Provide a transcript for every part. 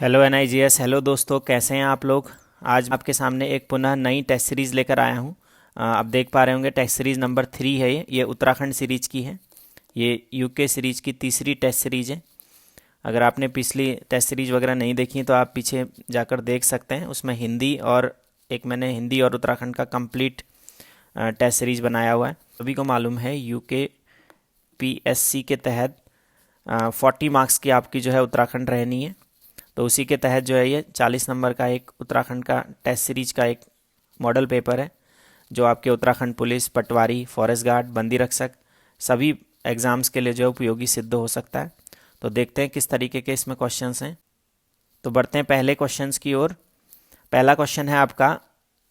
Hello NIGS। Hello दोस्तों, कैसे हैं आप लोग। आज आपके सामने एक पुनः नई टेस्ट सीरीज़ लेकर आया हूं। आप देख पा रहे होंगे टेस्ट सीरीज़ नंबर 3 है। ये उत्तराखंड सीरीज की है। ये यूके सीरीज की तीसरी टेस्ट सीरीज है। अगर आपने पिछली टेस्ट सीरीज वगैरह नहीं देखी तो आप पीछे जाकर देख सकते हैं। उसमें हिंदी और एक मैंने हिंदी और उत्तराखंड का कंप्लीट टेस्ट सीरीज बनाया हुआ है। सभी को मालूम है यूके PSC के तहत 40 मार्क्स की आपकी जो है उत्तराखंड रहनी है। तो उसी के तहत जो है ये 40 नंबर का एक उत्तराखंड का टेस्ट सीरीज का एक मॉडल पेपर है, जो आपके उत्तराखंड पुलिस, पटवारी, फॉरेस्ट गार्ड, बंदी रक्षक सभी एग्ज़ाम्स के लिए जो है उपयोगी सिद्ध हो सकता है। तो देखते हैं किस तरीके के इसमें क्वेश्चंस हैं। तो बढ़ते हैं पहले क्वेश्चंस की ओर। पहला क्वेश्चन है आपका,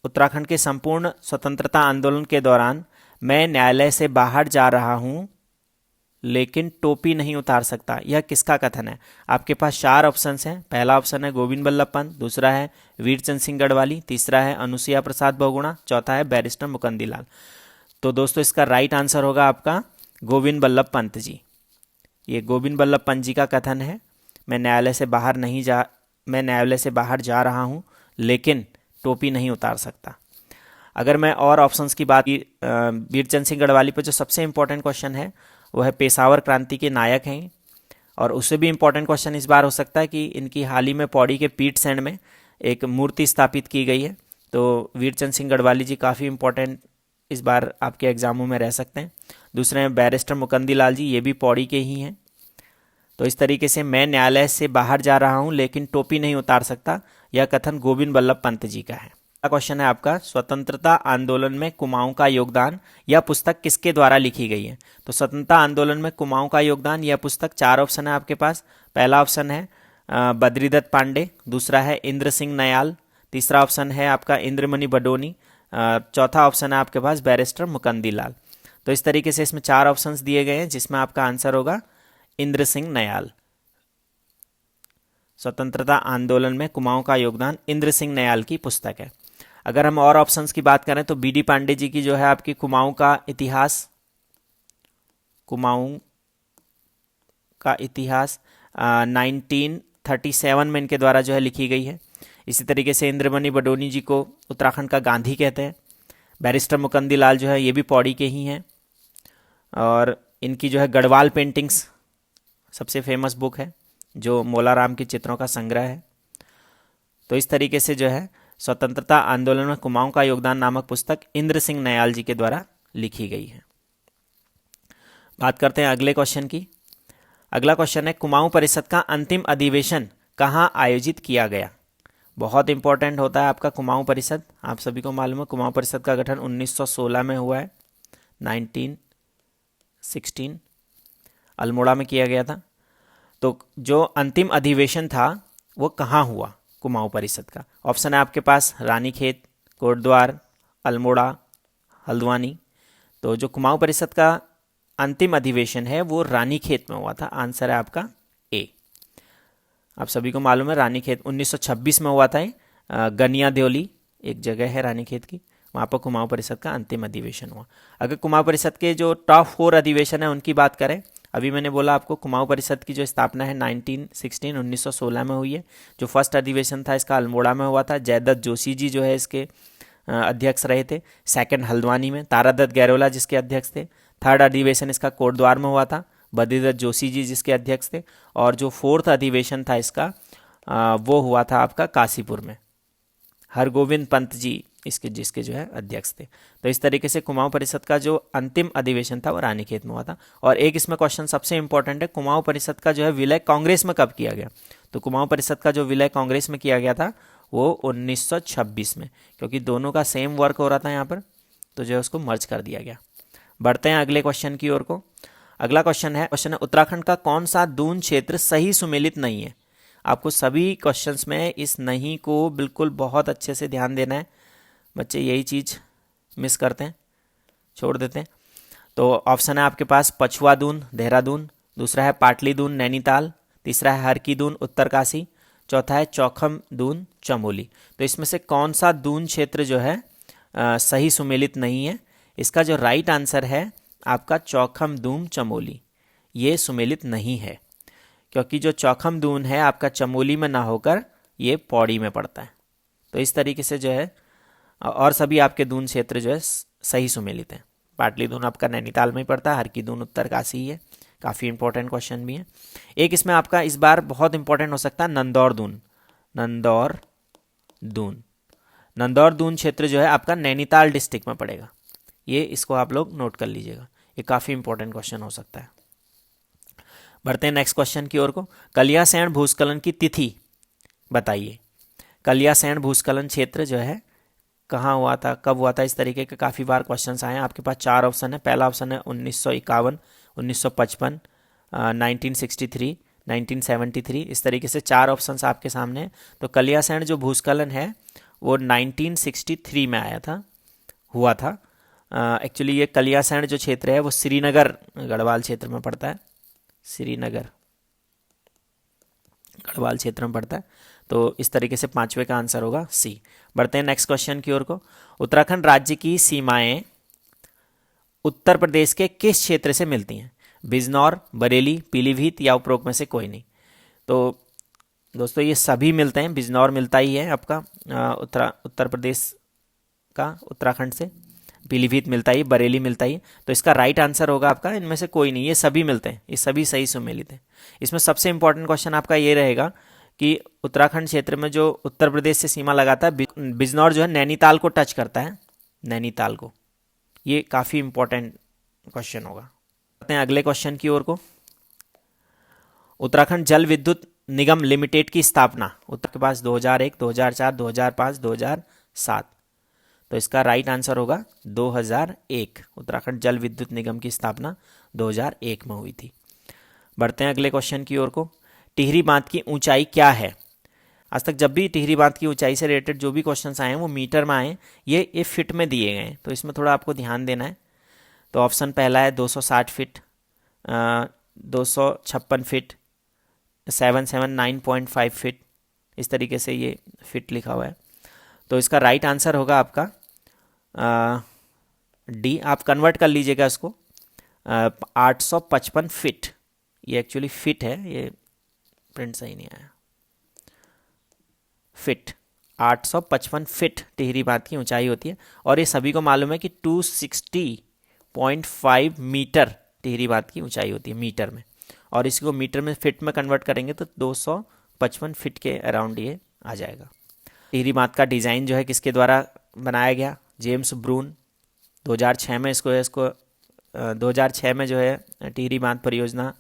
उत्तराखंड के संपूर्ण स्वतंत्रता आंदोलन के दौरान मैं न्यायालय से बाहर जा रहा हूँ लेकिन टोपी नहीं उतार सकता, यह किसका कथन है। आपके पास 4 ऑप्शंस हैं। पहला ऑप्शन है गोविंद बल्लभ पंत, दूसरा है वीरचंद सिंह गढ़वाली, तीसरा है अनुसुईया प्रसाद बहुगुणा, चौथा है बैरिस्टर मुकुंदी लाल। तो दोस्तों इसका राइट आंसर होगा आपका गोविंद बल्लभ पंत जी। ये गोविंद बल्लभ पंत जी का कथन है, मैं न्यायालय से बाहर जा रहा हूँ लेकिन टोपी नहीं उतार सकता। अगर मैं और ऑप्शंस की बात की, वीरचंद सिंह गढ़वाली पर जो सबसे इंपॉर्टेंट क्वेश्चन है वो है पेशावर क्रांति के नायक हैं। और उससे भी इम्पोर्टेंट क्वेश्चन इस बार हो सकता है कि इनकी हाल ही में पौड़ी के पीठ सेंड में एक मूर्ति स्थापित की गई है। तो वीरचंद सिंह गढ़वाली जी काफ़ी इम्पोर्टेंट इस बार आपके एग्जामों में रह सकते हैं। दूसरे हैं बैरिस्टर मुकुंदी लाल जी, ये भी पौड़ी के ही हैं। तो इस तरीके से मैं न्यायालय से बाहर जा रहा हूँ लेकिन टोपी नहीं उतार सकता, यह कथन गोविंद बल्लभ पंत जी का है। अगला क्वेश्चन है आपका, स्वतंत्रता आंदोलन में कुमाऊं का योगदान, यह पुस्तक किसके द्वारा लिखी गई है। तो स्वतंत्रता आंदोलन में कुमाऊं का योगदान, यह पुस्तक 4 ऑप्शन है आपके पास। पहला ऑप्शन है बद्रीदत्त पांडे, दूसरा है इंद्र सिंह नयाल, तीसरा ऑप्शन है आपका इंद्रमणि बडोनी, चौथा ऑप्शन है आपके पास बैरिस्टर मुकुंदी लाल। तो इस तरीके से इसमें 4 ऑप्शन दिए गए हैं जिसमें आपका आंसर होगा इंद्र सिंह नयाल। स्वतंत्रता आंदोलन में कुमाऊं का योगदान इंद्र सिंह नयाल की पुस्तक है। अगर हम और ऑप्शंस की बात करें तो BD पांडे जी की जो है आपकी कुमाऊं का इतिहास 1937 में इनके द्वारा जो है लिखी गई है। इसी तरीके से इंद्रमणि बडोनी जी को उत्तराखंड का गांधी कहते हैं। बैरिस्टर मुकुंदी लाल जो है ये भी पौड़ी के ही हैं। और इनकी जो है गढ़वाल पेंटिंग्स सबसे फेमस बुक है, जो मोलाराम के चित्रों का संग्रह है। तो इस तरीके से जो है स्वतंत्रता आंदोलन में कुमाऊं का योगदान नामक पुस्तक इंद्र सिंह नयाल जी के द्वारा लिखी गई है। बात करते हैं अगले क्वेश्चन की। अगला क्वेश्चन है, कुमाऊं परिषद का अंतिम अधिवेशन कहाँ आयोजित किया गया। बहुत इंपॉर्टेंट होता है आपका कुमाऊं परिषद। आप सभी को मालूम है कुमाऊं परिषद का गठन 1916 में हुआ है, 1916 अल्मोड़ा में किया गया था। तो जो अंतिम अधिवेशन था वो कहाँ हुआ कुमाऊं परिषद का। ऑप्शन है आपके पास रानीखेत, कोटद्वार, अल्मोड़ा, हल्द्वानी। तो जो कुमाऊं परिषद का अंतिम अधिवेशन है वो रानीखेत में हुआ था। आंसर है आपका ए। आप सभी को मालूम है रानीखेत 1926 में हुआ था। गनिया देवली एक जगह है रानीखेत की, वहाँ पर कुमाऊं परिषद का अंतिम अधिवेशन हुआ। अगर कुमाऊं परिषद के जो टॉप 4 अधिवेशन है उनकी बात करें, अभी मैंने बोला आपको कुमाऊं परिषद की जो स्थापना है 1916 में हुई है। जो फर्स्ट अधिवेशन था इसका अल्मोड़ा में हुआ था। जयदत्त जोशी जी जो है इसके अध्यक्ष रहे थे। सेकंड हल्द्वानी में तारादत्त गैरोला जिसके अध्यक्ष थे। थर्ड अधिवेशन इसका कोटद्वार में हुआ था, बद्रीदत्त जोशी जी जिसके अध्यक्ष थे। और जो 4th अधिवेशन था इसका वो हुआ था आपका काशीपुर में, हरगोविंद पंत जी जिसके जो है अध्यक्ष थे। तो इस तरीके से कुमाऊं परिषद का जो अंतिम अधिवेशन था वो रानीखेत में हुआ था। और एक इसमें क्वेश्चन सबसे इंपॉर्टेंट है, कुमाऊं परिषद का जो है विलय कांग्रेस में कब किया गया। तो कुमाऊं परिषद का जो विलय कांग्रेस में किया गया था वो 1926 में, क्योंकि दोनों का सेम वर्क हो रहा था यहाँ पर, तो जो है उसको मर्ज कर दिया गया। बढ़ते हैं अगले क्वेश्चन की ओर को। अगला क्वेश्चन है उत्तराखंड का कौन सा दून क्षेत्र सही सुमेलित नहीं है। आपको सभी क्वेश्चंस में इस नहीं को बिल्कुल बहुत अच्छे से ध्यान देना है। बच्चे यही चीज़ मिस करते हैं, छोड़ देते हैं। तो ऑप्शन है आपके पास पछुआ दून देहरादून, दूसरा है पाटली दून नैनीताल, तीसरा है हरकी दून उत्तरकाशी, चौथा है चौखम दून चमोली। तो इसमें से कौन सा दून क्षेत्र जो है सही सुमेलित नहीं है। इसका जो राइट आंसर है आपका चौखम दून चमोली, ये सुमेलित नहीं है। क्योंकि जो चौखम दून है आपका चमोली में ना होकर ये पौड़ी में पड़ता है। तो इस तरीके से जो है और सभी आपके दून क्षेत्र जो है सही सुमेलित हैं। पाटली दून आपका नैनीताल में ही पड़ता है, हर की दून उत्तरकाशी ही है। काफ़ी इंपॉर्टेंट क्वेश्चन भी है। एक इसमें आपका इस बार बहुत इंपॉर्टेंट हो सकता है नंदौर दून। नंदौर दून, नंदौर दून क्षेत्र जो है आपका नैनीताल डिस्ट्रिक्ट में पड़ेगा। ये इसको आप लोग नोट कर लीजिएगा, ये काफ़ी इंपॉर्टेंट क्वेश्चन हो सकता है। बढ़ते हैं नेक्स्ट क्वेश्चन की ओर को। कलियासैंण भूस्खलन की तिथि बताइए। कलियासैंण भूस्खलन क्षेत्र जो है कहाँ हुआ था, कब हुआ था, इस तरीके के काफ़ी बार क्वेश्चंस आए हैं। आपके पास 4 ऑप्शन है। पहला ऑप्शन है 1951, 1955, 1963, 1973। इस तरीके से 4 ऑप्शंस आपके सामने हैं। तो कलियासैंण जो भूस्खलन है वो 1963 में आया था, हुआ था। एक्चुअली ये कलियासैंण जो क्षेत्र है वो श्रीनगर गढ़वाल क्षेत्र में पड़ता है। श्रीनगर गढ़वाल क्षेत्र में पड़ता है। तो इस तरीके से 5वें का आंसर होगा सी। बढ़ते हैं नेक्स्ट क्वेश्चन की ओर को। उत्तराखंड राज्य की सीमाएं उत्तर प्रदेश के किस क्षेत्र से मिलती हैं? बिजनौर, बरेली, पीलीभीत या उपरोक्त में से कोई नहीं। तो दोस्तों ये सभी मिलते हैं। बिजनौर मिलता ही है आपका उत्तर प्रदेश का, उत्तराखंड से। पीलीभीत मिलता ही, बरेली मिलता ही। तो इसका राइट आंसर होगा आपका इनमें से कोई नहीं, ये सभी मिलते हैं, ये सभी सही सुमेलित हैं। इसमें सबसे इंपॉर्टेंट क्वेश्चन आपका ये रहेगा कि उत्तराखंड क्षेत्र में जो उत्तर प्रदेश से सीमा लगाता है, बिजनौर जो है नैनीताल को टच करता है, नैनीताल को। ये काफ़ी इंपॉर्टेंट क्वेश्चन होगा। आते हैं अगले क्वेश्चन की ओर को। उत्तराखंड जल विद्युत निगम लिमिटेड की स्थापना उत्तर के पास 2001, 2004, 2005, 2007। तो इसका राइट आंसर होगा 2001। उत्तराखंड जल विद्युत निगम की स्थापना 2001 में हुई थी। बढ़ते हैं अगले क्वेश्चन की ओर को। टिहरी बांध की ऊंचाई क्या है? आज तक जब भी टिहरी बांध की ऊंचाई से रिलेटेड जो भी क्वेश्चंस आए हैं वो मीटर में आए हैं, ये फिट में दिए गए हैं। तो इसमें थोड़ा आपको ध्यान देना है। तो ऑप्शन पहला है 260 फीट, 256 फीट, 779.5 फीट। इस तरीके से ये फिट लिखा हुआ है। तो इसका राइट आंसर होगा आपका डी। आप कन्वर्ट कर लीजिएगा इसको 855 फीट। ये एक्चुअली फिट है, ये प्रिंट सही नहीं आया। फिट 855 फीट टिहरी बांध की ऊंचाई होती है। और ये सभी को मालूम है कि 260.5 मीटर टिहरी बांध की ऊंचाई होती है मीटर में। और इसको मीटर में फिट में कन्वर्ट करेंगे तो 255 फीट के अराउंड ये आ जाएगा। टिहरी बांध का डिज़ाइन जो है किसके द्वारा बनाया गया? जेम्स ब्रून। 2006 में इसको 2006 में जो है टिहरी बांध परियोजना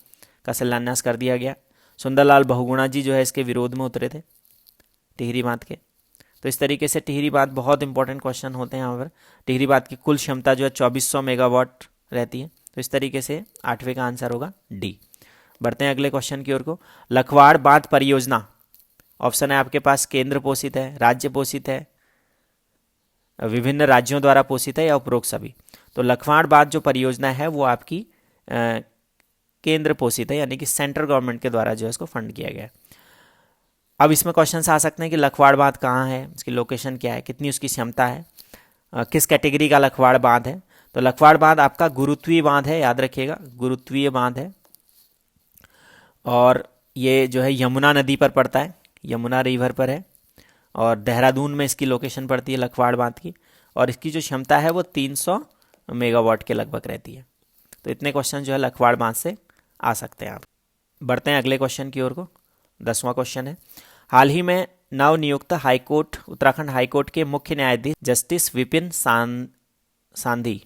का शिलान्यास कर दिया गया। सुंदरलाल बहुगुणा जी जो है इसके विरोध में उतरे थे टिहरी बांध के। तो इस तरीके से टिहरी बांध बहुत इंपॉर्टेंट क्वेश्चन होते हैं यहाँ पर। टिहरी बांध की कुल क्षमता जो है 2400 मेगावाट रहती है। तो इस तरीके से 8वें का आंसर होगा डी। बढ़ते हैं अगले क्वेश्चन की ओर को। लखवाड़ बांध परियोजना, ऑप्शन है आपके पास केंद्र पोषित है, राज्य पोषित है, विभिन्न राज्यों द्वारा पोषित है या उपरोक्त सभी। तो लखवाड़ बांध जो परियोजना है वो आपकी केंद्र पोषित है, यानी कि सेंट्रल गवर्नमेंट के द्वारा जो है इसको फंड किया गया है। अब इसमें क्वेश्चन आ सकते हैं कि लखवाड़ बांध कहाँ है, इसकी लोकेशन क्या है, कितनी उसकी क्षमता है, किस कैटेगरी का लखवाड़ बांध है। तो लखवाड़ बांध आपका गुरुत्वीय बांध है, याद रखिएगा गुरुत्वीय बांध है। और ये जो है यमुना नदी पर पड़ता है, यमुना रिवर पर है। और देहरादून में इसकी लोकेशन पड़ती है लखवाड़ बांध की। और इसकी जो क्षमता है वो 300 मेगावाट के लगभग रहती है। तो इतने क्वेश्चन जो है लखवाड़ बांध से आ सकते हैं आप। बढ़ते हैं अगले क्वेश्चन की ओर को। 10वां क्वेश्चन है। हाल ही में नवनियुक्त हाईकोर्ट उत्तराखंड हाईकोर्ट के मुख्य न्यायाधीश जस्टिस विपिन सांधी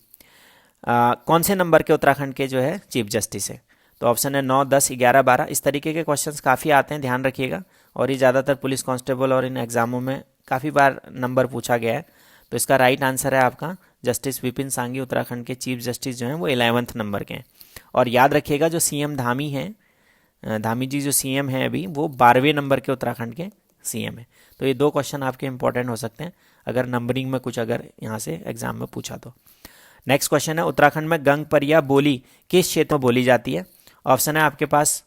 कौन से नंबर के उत्तराखंड के जो है चीफ जस्टिस है? तो ऑप्शन है 9, 10, 11, 12। इस तरीके के क्वेश्चंस काफ़ी आते हैं, ध्यान रखिएगा। और ये ज़्यादातर पुलिस कांस्टेबल और इन एग्जामों में काफ़ी बार नंबर पूछा गया है। तो इसका राइट आंसर है आपका जस्टिस विपिन सांघी उत्तराखंड के चीफ जस्टिस जो हैं वो 11वें नंबर के हैं। और याद रखिएगा जो सीएम धामी हैं, धामी जी जो सीएम हैं अभी, वो 12वें नंबर के उत्तराखंड के सीएम हैं। तो ये 2 क्वेश्चन आपके इंपॉर्टेंट हो सकते हैं अगर नंबरिंग में कुछ अगर यहाँ से एग्जाम में पूछा तो। नेक्स्ट क्वेश्चन है। उत्तराखंड में गंगपरिया बोली किस क्षेत्र में बोली जाती है? ऑप्शन है आपके पास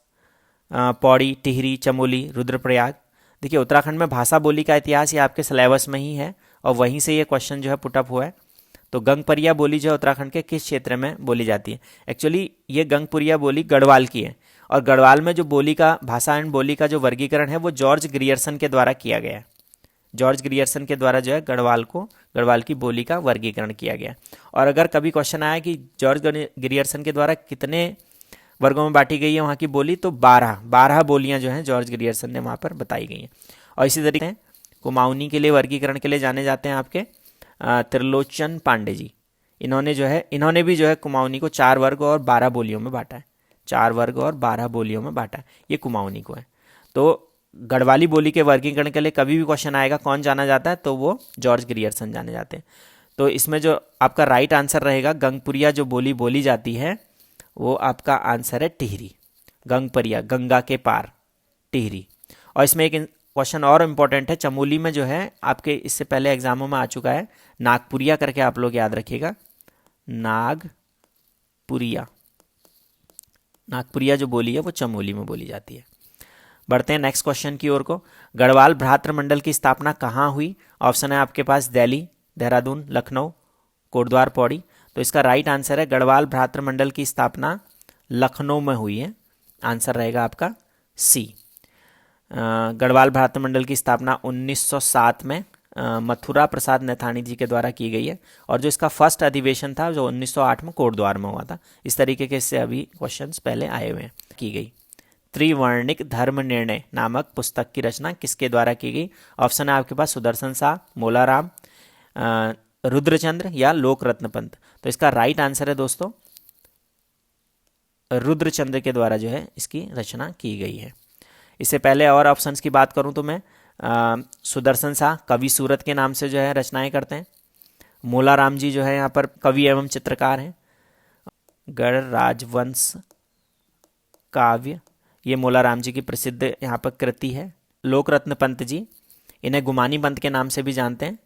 पौड़ी, टिहरी, चमोली, रुद्रप्रयाग। देखिए उत्तराखंड में भाषा बोली का इतिहास ये आपके सिलेबस में ही है और वहीं से ये क्वेश्चन जो है पुटअप हुआ है। तो गंगपरिया बोली जो है उत्तराखंड के किस क्षेत्र में बोली जाती है? एक्चुअली ये गंगपुरिया बोली गढ़वाल की है और गढ़वाल में जो बोली का भाषा एंड बोली का जो वर्गीकरण है वो जॉर्ज ग्रियर्सन के द्वारा किया गया है। जॉर्ज ग्रियर्सन के द्वारा जो है गढ़वाल की बोली का वर्गीकरण किया गया। और अगर कभी क्वेश्चन आया कि जॉर्ज ग्रियर्सन के द्वारा कितने वर्गों में बांटी गई है वहाँ की बोली, तो 12 बोलियाँ जो हैं जॉर्ज ग्रियर्सन ने वहाँ पर बताई गई हैं। और इसी तरीके से कुमाऊनी के लिए वर्गीकरण के लिए जाने जाते हैं आपके त्रिलोचन पांडे जी। इन्होंने भी जो है कुमाऊनी को 4 वर्ग और 12 बोलियों में बांटा है। 4 वर्ग और 12 बोलियों में बांटा है ये कुमाऊनी को है। तो गढ़वाली बोली के वर्गीकरण के लिए कभी भी क्वेश्चन आएगा कौन जाना जाता है, तो वो जॉर्ज ग्रियर्सन जाने जाते हैं। तो इसमें जो आपका राइट आंसर रहेगा, गंगपुरिया जो बोली बोली जाती है वो आपका आंसर है टिहरी। गंगपुरिया, गंगा के पार, टिहरी। और इसमें एक क्वेश्चन और इम्पोर्टेंट है, चमोली में जो है आपके इससे पहले एग्जामों में आ चुका है, नागपुरिया करके आप लोग याद रखिएगा। नागपुरिया जो बोली है वो चमोली में बोली जाती है। बढ़ते हैं नेक्स्ट क्वेश्चन की ओर को। गढ़वाल भ्रातृमंडल की स्थापना कहाँ हुई? ऑप्शन है आपके पास दिल्ली, देहरादून, लखनऊ, कोटद्वार, पौड़ी। तो इसका राइट आंसर है गढ़वाल भ्रातृमंडल की स्थापना लखनऊ में हुई है। आंसर रहेगा आपका सी। गढ़वाल भ्रातृमंडल की स्थापना 1907 में मथुरा प्रसाद नैथानी जी के द्वारा की गई है। और जो इसका फर्स्ट अधिवेशन था जो 1908 में कोटद्वार में हुआ था। इस तरीके के इससे अभी क्वेश्चंस पहले आए हुए हैं। की गई त्रिवर्णिक धर्म निर्णय नामक पुस्तक की रचना किसके द्वारा की गई? ऑप्शन है आपके पास सुदर्शन शाह, मोलाराम, रुद्रचंद्र या लोकरत्न पंत। तो इसका राइट आंसर है दोस्तों रुद्रचंद्र के द्वारा जो है इसकी रचना की गई है। इससे पहले और ऑप्शंस की बात करूं तो मैं सुदर्शन शाह कवि सूरत के नाम से जो है रचनाएं करते हैं। मोलाराम जी जो है यहाँ पर कवि एवं चित्रकार हैं। गढ़ राजवंश काव्य, ये मोलाराम जी की प्रसिद्ध यहाँ पर कृति है। लोकरत्न पंत जी, इन्हें गुमानी पंत के नाम से भी जानते हैं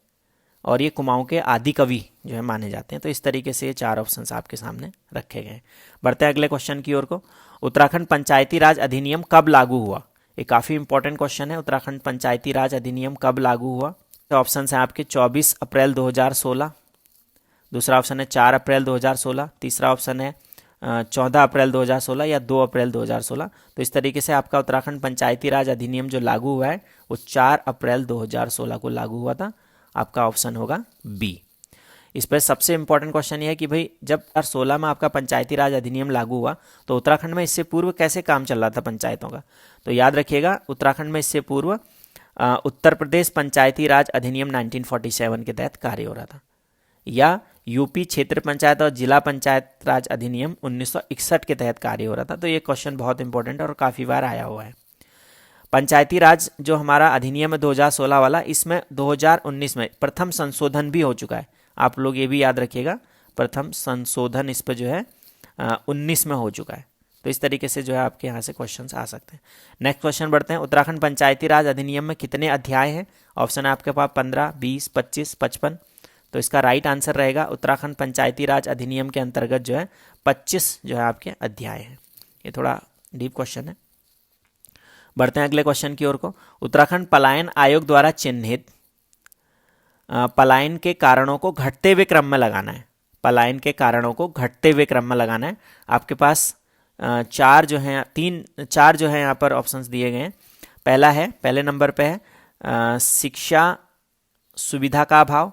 और ये कुमाऊं के आदि कवि जो है माने जाते हैं। तो इस तरीके से ये 4 ऑप्शंस आपके सामने रखे गए। बढ़ते हैं अगले क्वेश्चन की ओर को। उत्तराखंड पंचायती राज अधिनियम कब लागू हुआ? ये काफ़ी इंपॉर्टेंट क्वेश्चन है। उत्तराखंड पंचायती राज अधिनियम कब लागू हुआ? तो ऑप्शन है आपके 24 अप्रैल 2016, दूसरा ऑप्शन है 4 अप्रैल 2016, तीसरा ऑप्शन है 14 अप्रैल 2016 या 2 अप्रैल 2016। तो इस तरीके से आपका उत्तराखंड पंचायती राज अधिनियम जो लागू हुआ है वो 4 अप्रैल 2016 को लागू हुआ था। आपका ऑप्शन होगा बी। इस पर सबसे इंपॉर्टेंट क्वेश्चन ये है कि भाई जब 2016 में आपका पंचायती राज अधिनियम लागू हुआ तो उत्तराखंड में इससे पूर्व कैसे काम चल रहा था पंचायतों का? तो याद रखिएगा उत्तराखंड में इससे पूर्व उत्तर प्रदेश पंचायती राज अधिनियम 1947 के तहत कार्य हो रहा था, या यूपी क्षेत्र पंचायत और जिला पंचायत राज अधिनियम 1961 के तहत कार्य हो रहा था। तो ये क्वेश्चन बहुत इंपॉर्टेंट और काफ़ी बार आया हुआ है। पंचायती राज जो हमारा अधिनियम है 2016 वाला, इसमें 2019 में प्रथम संशोधन भी हो चुका है। आप लोग ये भी याद रखिएगा, प्रथम संशोधन इस पर जो है 19 में हो चुका है। तो इस तरीके से जो है आपके यहाँ से क्वेश्चंस आ सकते हैं। नेक्स्ट क्वेश्चन बढ़ते हैं। उत्तराखंड पंचायती राज अधिनियम में कितने अध्याय हैं? ऑप्शन है आपके पास 15, 20, 25, 55। तो इसका राइट आंसर रहेगा उत्तराखंड पंचायती राज अधिनियम के अंतर्गत जो है 25 जो है आपके अध्याय हैं। ये थोड़ा डीप क्वेश्चन है। बढ़ते हैं अगले क्वेश्चन की ओर को। उत्तराखंड पलायन आयोग द्वारा चिन्हित पलायन के कारणों को घटते हुए क्रम में लगाना है। पलायन के कारणों को घटते हुए क्रम में लगाना है। आपके पास 4 जो हैं यहाँ पर ऑप्शंस दिए गए हैं। पहले नंबर पे है शिक्षा सुविधा का अभाव,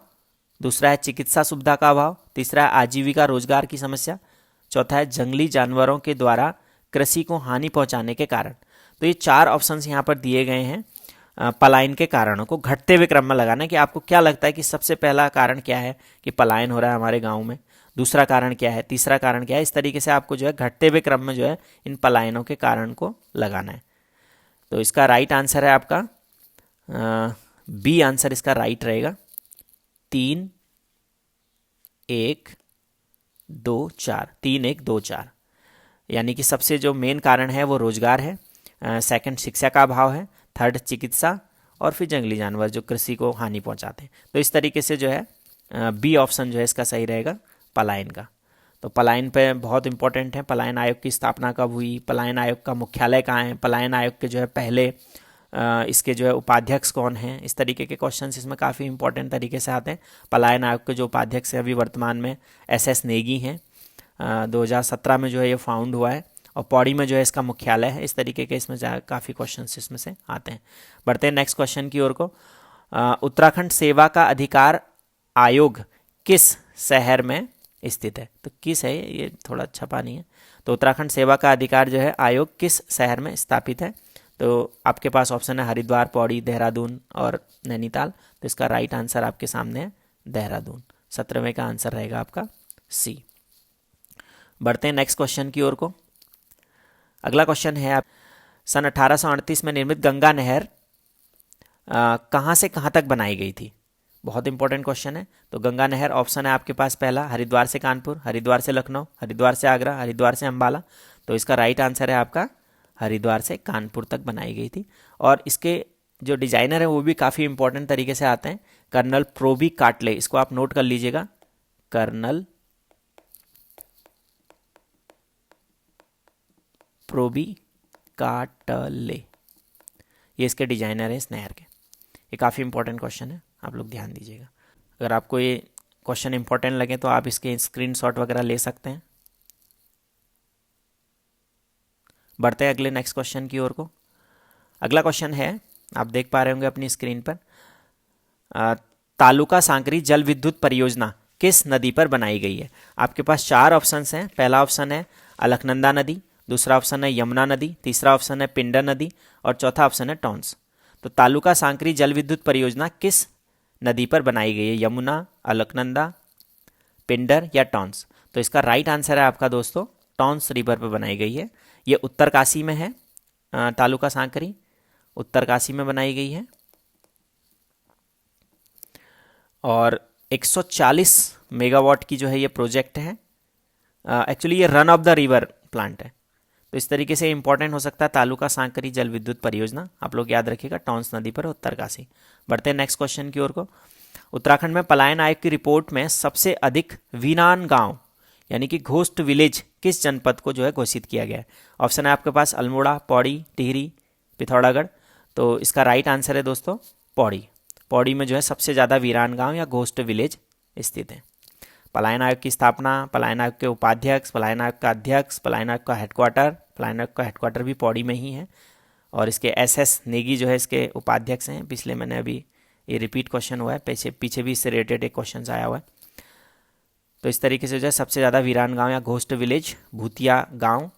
दूसरा है चिकित्सा सुविधा का अभाव, तीसरा है आजीविका रोजगार की समस्या, चौथा है जंगली जानवरों के द्वारा कृषि को हानि पहुंचाने के कारण। तो ये 4 ऑप्शंस यहाँ पर दिए गए हैं पलायन के कारणों को घटते हुए क्रम में लगाना है कि आपको क्या लगता है कि सबसे पहला कारण क्या है कि पलायन हो रहा है हमारे गांव में, दूसरा कारण क्या है, तीसरा कारण क्या है। इस तरीके से आपको जो है घटते हुए क्रम में जो है इन पलायनों के कारण को लगाना है। तो इसका राइट आंसर है आपका बी आंसर इसका राइट रहेगा। 3, 1, 2, 4, 3, 1, 2, 4, यानी कि सबसे जो मेन कारण है वो रोजगार है, सेकंड शिक्षा का अभाव है, थर्ड चिकित्सा, और फिर जंगली जानवर जो कृषि को हानि पहुंचाते हैं। तो इस तरीके से जो है बी ऑप्शन जो है इसका सही रहेगा पलायन का। तो पलायन पे बहुत इंपॉर्टेंट है। पलायन आयोग की स्थापना कब हुई, पलायन आयोग का मुख्यालय कहाँ है, पलायन आयोग के जो है पहले इसके जो है उपाध्यक्ष कौन हैं, इस तरीके के क्वेश्चंस इसमें काफ़ी इंपॉर्टेंट तरीके से आते हैं। पलायन आयोग के जो उपाध्यक्ष हैं अभी वर्तमान में SS नेगी हैं। 2017 में जो है ये फाउंड हुआ है और पौड़ी में जो है इसका मुख्यालय है। इस तरीके के इसमें काफ़ी क्वेश्चंस इसमें से आते हैं। बढ़ते हैं नेक्स्ट क्वेश्चन की ओर को। उत्तराखंड सेवा का अधिकार आयोग किस शहर में स्थित है? तो किस है ये थोड़ा छपा नहीं है। तो उत्तराखंड सेवा का अधिकार जो है आयोग किस शहर में स्थापित है? तो आपके पास ऑप्शन है हरिद्वार, पौड़ी, देहरादून और नैनीताल। तो इसका राइट आंसर आपके सामने है देहरादून। 17वें का आंसर रहेगा आपका सी। बढ़ते हैं नेक्स्ट क्वेश्चन की ओर को। अगला क्वेश्चन है, सन 1838 में निर्मित गंगा नहर कहाँ से कहाँ तक बनाई गई थी? बहुत इंपॉर्टेंट क्वेश्चन है। तो गंगा नहर ऑप्शन है आपके पास पहला हरिद्वार से कानपुर, हरिद्वार से लखनऊ, हरिद्वार से आगरा, हरिद्वार से अंबाला। तो इसका राइट आंसर है आपका हरिद्वार से कानपुर तक बनाई गई थी। और इसके जो डिजाइनर है वो भी काफ़ी इंपॉर्टेंट तरीके से आते हैं, कर्नल प्रोबी काटले। इसको आप नोट कर लीजिएगा, कर्नल प्रोबी काटले, ये इसके डिजाइनर है इस नहर के। ये काफ़ी इंपॉर्टेंट क्वेश्चन है, आप लोग ध्यान दीजिएगा। अगर आपको ये क्वेश्चन इंपॉर्टेंट लगे तो आप इसके स्क्रीनशॉट वगैरह ले सकते हैं। बढ़ते हैं अगले नेक्स्ट क्वेश्चन की ओर को। अगला क्वेश्चन है, आप देख पा रहे होंगे अपनी स्क्रीन पर, तालुका सांकरी जल विद्युत परियोजना किस नदी पर बनाई गई है? आपके पास 4 ऑप्शंस हैं। पहला ऑप्शन है अलकनंदा नदी, दूसरा ऑप्शन है यमुना नदी, तीसरा ऑप्शन है पिंडर नदी और चौथा ऑप्शन है टॉन्स। तो तालुका सांकरी जल विद्युत परियोजना किस नदी पर बनाई गई है? यमुना, अलकनंदा, पिंडर या टॉन्स? तो इसका राइट आंसर है आपका दोस्तों टॉन्स रिवर पर बनाई गई है। ये उत्तरकाशी में है। तालुका सांकरी उत्तरकाशी में बनाई गई है और 140 मेगावाट की जो है ये प्रोजेक्ट है। एक्चुअली ये run of the river plant है। तो इस तरीके से इंपॉर्टेंट हो सकता है तालुका सांकरी जल विद्युत परियोजना। आप लोग याद रखिएगा, टॉन्स नदी पर उत्तरकाशी। बढ़ते हैं नेक्स्ट क्वेश्चन की ओर को। उत्तराखंड में पलायन आयोग की रिपोर्ट में सबसे अधिक वीरान गांव यानी कि घोस्ट विलेज किस जनपद को जो है घोषित किया गया है? ऑप्शन है आपके पास अल्मोड़ा, पौड़ी, टिहरी, पिथौरागढ़। तो इसका राइट आंसर है दोस्तों पौड़ी। पौड़ी में जो है सबसे ज़्यादा वीरान गांव या घोस्ट विलेज स्थित है। पलायन आयोग की स्थापना, पलायन आयोग के उपाध्यक्ष, पलायन आयोग का अध्यक्ष, पलायन आयोग का हेडक्वार्टर, पलायन आयोग का हेडक्वार्टर भी पौड़ी में ही है। और इसके एस नेगी जो है इसके उपाध्यक्ष हैं। पिछले मैंने अभी ये रिपीट क्वेश्चन हुआ है, पीछे भी इससे रिलेटेड एक क्वेश्चन आया हुआ है। तो इस तरीके से जो है सबसे ज़्यादा वीरान गांव या घोस्ट विलेज भूतिया गांव